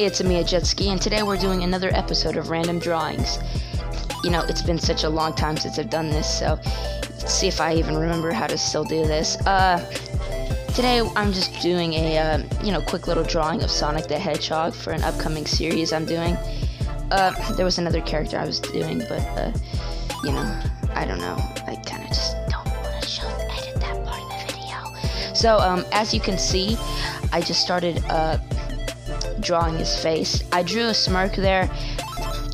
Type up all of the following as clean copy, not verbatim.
Hey, it's Amia Jetski, and today we're doing another episode of Random Drawings. You know, it's been such a long time since I've done this, so let's see if I even remember how to still do this. Today I'm just doing a, quick little drawing of Sonic the Hedgehog for an upcoming series I'm doing. There was another character I was doing, but, I don't know. I kind of just don't want to edit that part of the video. So, as you can see, I just started, drawing his face. I drew a smirk there.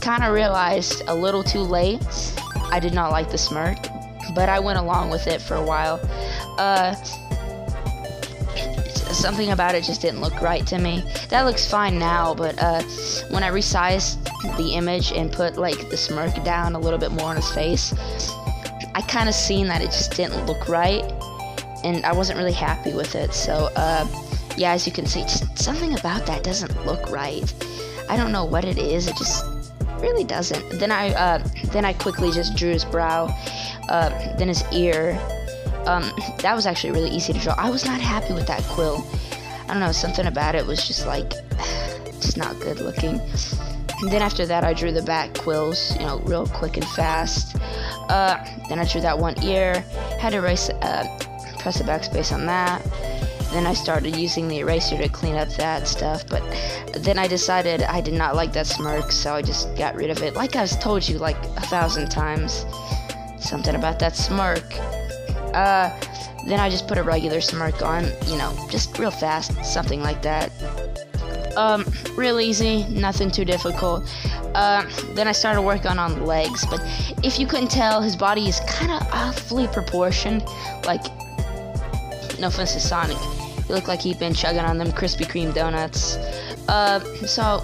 Kind of realized a little too late I did not like the smirk, but I went along with it for a while. Something about it just didn't look right to me. That looks fine now, but when I resized the image and put like the smirk down a little bit more on his face, I kind of seen that it just didn't look right, and I wasn't really happy with it. So yeah, as you can see, just something about that doesn't look right. I don't know what it is. It just really doesn't. Then I quickly just drew his brow, then his ear. That was actually really easy to draw. I was not happy with that quill. I don't know, something about it was just like, just not good looking. And then after that, I drew the back quills, real quick and fast. Then I drew that one ear. Had to press the backspace on that. Then I started using the eraser to clean up that stuff, but then I decided I did not like that smirk, so I just got rid of it. Like I've told you like 1,000 times, something about that smirk. Then I just put a regular smirk on, just real fast, something like that. Real easy, nothing too difficult. Then I started working on the legs, but if you couldn't tell, his body is kind of awfully proportioned. Like, no offense to Sonic, he looked like he'd been chugging on them Krispy Kreme donuts. So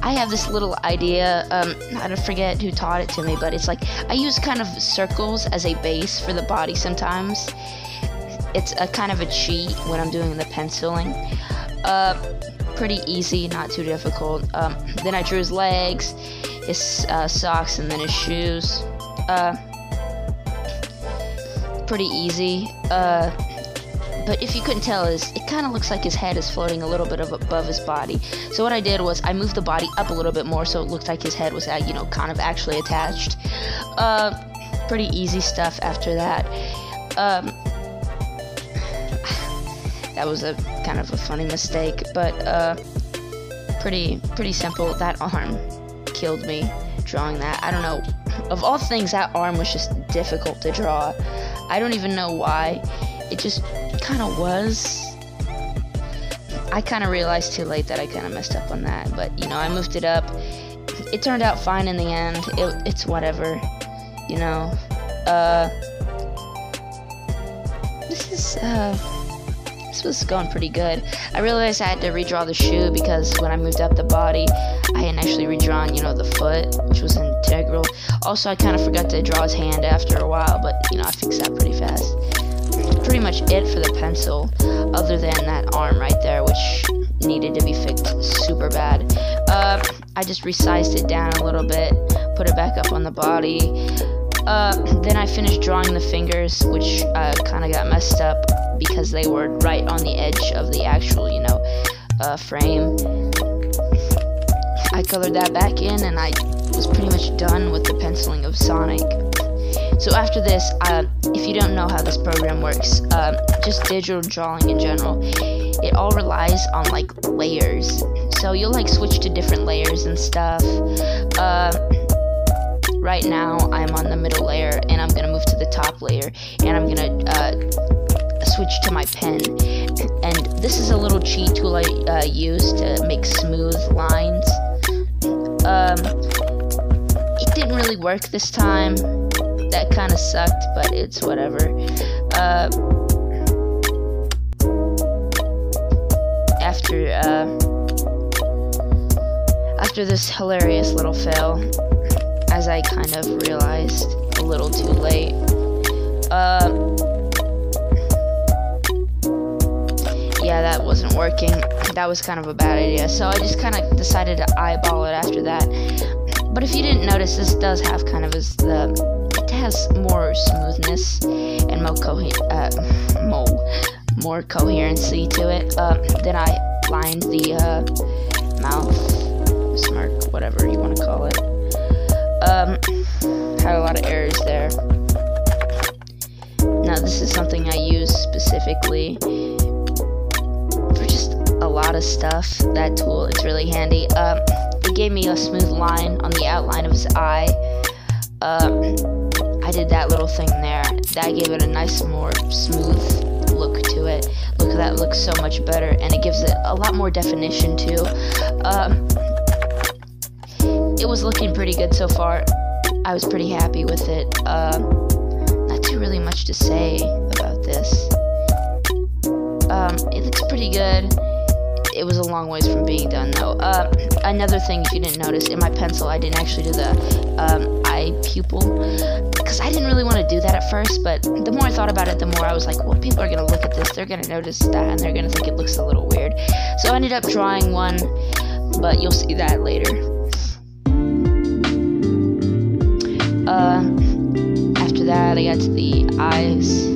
I have this little idea, I don't forget who taught it to me, but it's like, I use kind of circles as a base for the body sometimes. It's a kind of a cheat when I'm doing the penciling. Pretty easy, not too difficult. Then I drew his legs, his socks, and then his shoes. Pretty easy. But if you couldn't tell, it kind of looks like his head is floating a little bit above his body. So what I did was I moved the body up a little bit more so it looked like his head was, kind of actually attached. Pretty easy stuff after that. That was a kind of a funny mistake, but pretty simple. That arm killed me drawing that. I don't know. Of all things, that arm was just difficult to draw. I don't even know why. It just kind of was. I kind of realized too late that I kind of messed up on that, but I moved it up. It turned out fine in the end. It's whatever, This was going pretty good. I realized I had to redraw the shoe because when I moved up the body, I hadn't actually redrawn, the foot, which was integral. Also, I kind of forgot to draw his hand after a while, but I fixed that pretty fast. Pretty much it for the pencil, other than that arm right there, which needed to be fixed super bad. I just resized it down a little bit, put it back up on the body. Then I finished drawing the fingers, which kind of got messed up because they were right on the edge of the actual, frame. I colored that back in, and I was pretty much done with the penciling of Sonic. So after this, if you don't know how this program works, just digital drawing in general, it all relies on like layers. So you'll like switch to different layers and stuff. Right now I'm on the middle layer, and I'm gonna move to the top layer, and I'm gonna switch to my pen. And this is a little cheat tool I use to make smooth lines. It didn't really work this time. That kind of sucked, but it's whatever. After this hilarious little fail, as I kind of realized a little too late, yeah, that wasn't working. That was kind of a bad idea, so I just kind of decided to eyeball it after that. But if you didn't notice, this does have kind of it has more smoothness and more coherency to it. Then I lined the mouth specifically for just a lot of stuff. That tool is really handy. It gave me a smooth line on the outline of his eye. I did that little thing there. That gave it a nice, more smooth look to it. Look, that looks so much better, and it gives it a lot more definition too. It was looking pretty good so far. I was pretty happy with it. Not too really much to say about this. It looks pretty good. It was a long ways from being done though. Another thing, if you didn't notice, in my pencil I didn't actually do the eye pupil, because I didn't really want to do that at first, but the more I thought about it, the more I was like, well, people are going to look at this, they're going to notice that, and they're going to think it looks a little weird. So I ended up drawing one, but you'll see that later. After that, I got to the eyes.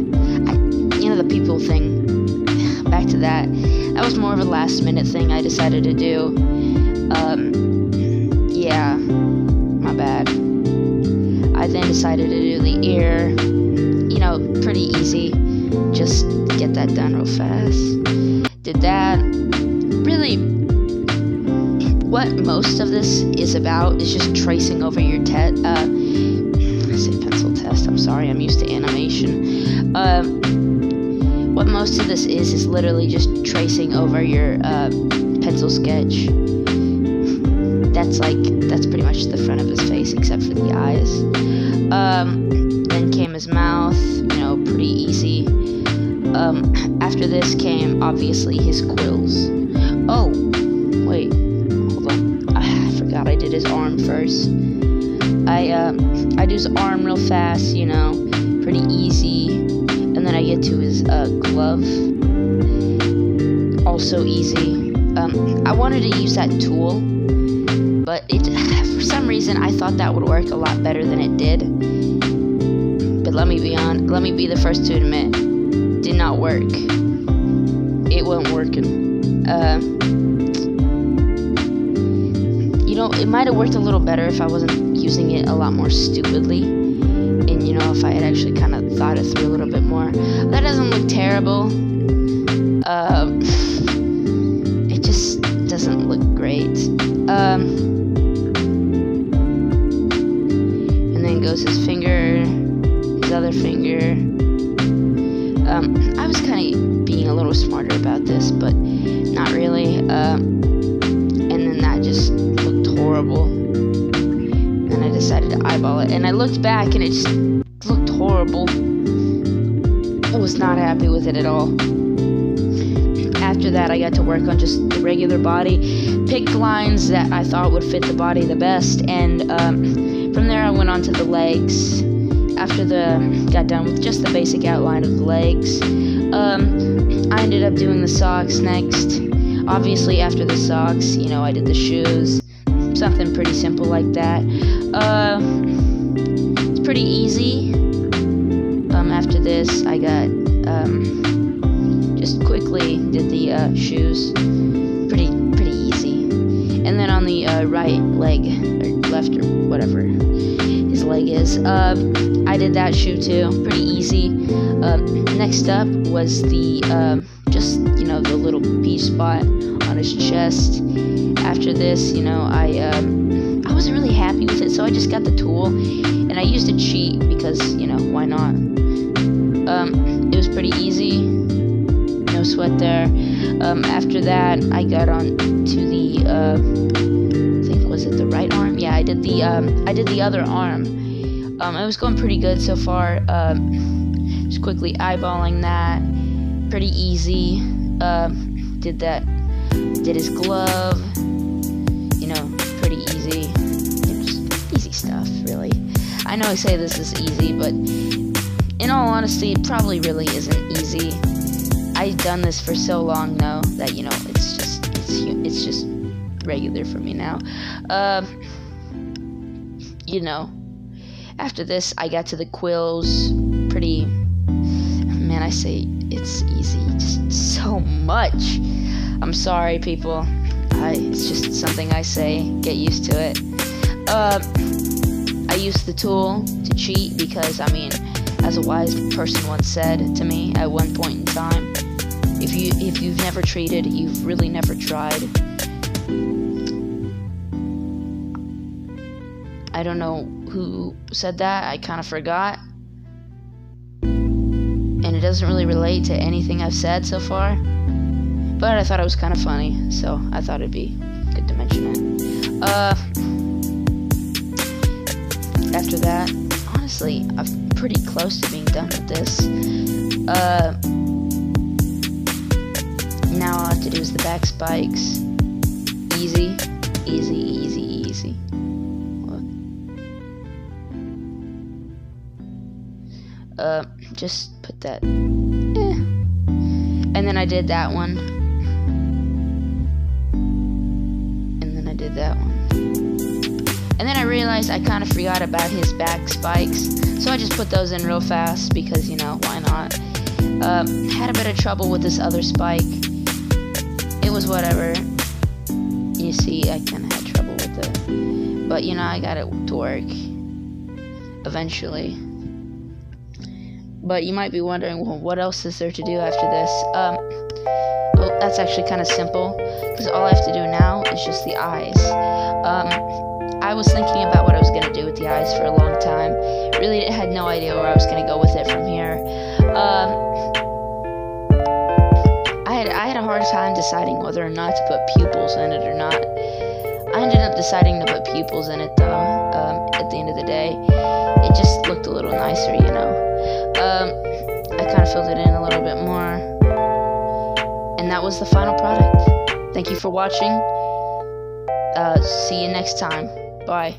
The pupil thing. Back to that. That was more of a last minute thing I decided to do. Yeah, my bad. I then decided to do the ear. Pretty easy. Just get that done real fast. Did that. Really, what most of this is about is just tracing over your I say pencil test, I'm sorry, I'm used to animation. What most of this is literally just tracing over your pencil sketch. That's pretty much the front of his face, except for the eyes. Then came his mouth, pretty easy. After this came, obviously, his quills. Oh, wait, hold on. I forgot I did his arm first. I do his arm real fast, pretty easy. And then I get to his glove. Also easy. I wanted to use that tool, but for some reason I thought that would work a lot better than it did. But let me be the first to admit, did not work. It wasn't working. It might have worked a little better if I wasn't using it a lot more stupidly, and if I had actually kind of thought it through a little bit more. That doesn't look terrible. It just doesn't look great. And then goes his finger, his other finger. I was kind of being a little smarter about this, but not really. And then that just looked horrible. And I decided to eyeball it. And I looked back and it just looked horrible. I was not happy with it at all. After that, I got to work on just the regular body. Picked lines that I thought would fit the body the best. And from there, I went on to the legs. After got done with just the basic outline of the legs, I ended up doing the socks next. Obviously, after the socks, I did the shoes. Something pretty simple like that. It's pretty easy. After this, I got just quickly did the shoes. Pretty easy. And then on the right leg, or left, or whatever his leg is, I did that shoe too. Pretty easy. Next up was the just the little pea spot on his chest. After this, I wasn't really happy with it, so I just got the tool and I used a cheat because why not? It was pretty easy, no sweat there. After that, I got on to the I think, was it the right arm? Yeah, I did the other arm. It was going pretty good so far. Just quickly eyeballing that, pretty easy. Did his glove, pretty easy. Just easy stuff, really. I know I say this is easy, but in all honesty, it probably really isn't easy. I've done this for so long though that it's just regular for me now. After this, I got to the quills. Man, I say it's easy, just so much. I'm sorry, people. It's just something I say. Get used to it. I used the tool to cheat because, as a wise person once said to me at one point in time, if you've never treated, you've really never tried. I don't know who said that. I kind of forgot. And it doesn't really relate to anything I've said so far. But I thought it was kind of funny, so I thought it'd be good to mention it. After that, honestly, I'm pretty close to being done with this. Now all I have to do is the back spikes. Easy, easy, easy, easy. Just put that. And then I did that one. And then I did that one. And then I realized I kind of forgot about his back spikes. So I just put those in real fast because, you know, why not? Had a bit of trouble with this other spike. It was whatever. You see, I kind of had trouble with it. But, you know, I got it to work. Eventually. But you might be wondering, well, what else is there to do after this? Well, that's actually kind of simple, because all I have to do now is just the eyes. I was thinking about what I was going to do with the eyes for a long time. Really had no idea where I was going to go with it from here. I had a hard time deciding whether or not to put pupils in it or not. I ended up deciding to put pupils in it, though, at the end of the day. It just looked a little nicer, you know. I kind of filled it in a little bit more. And that was the final product. Thank you for watching. See you next time. Bye.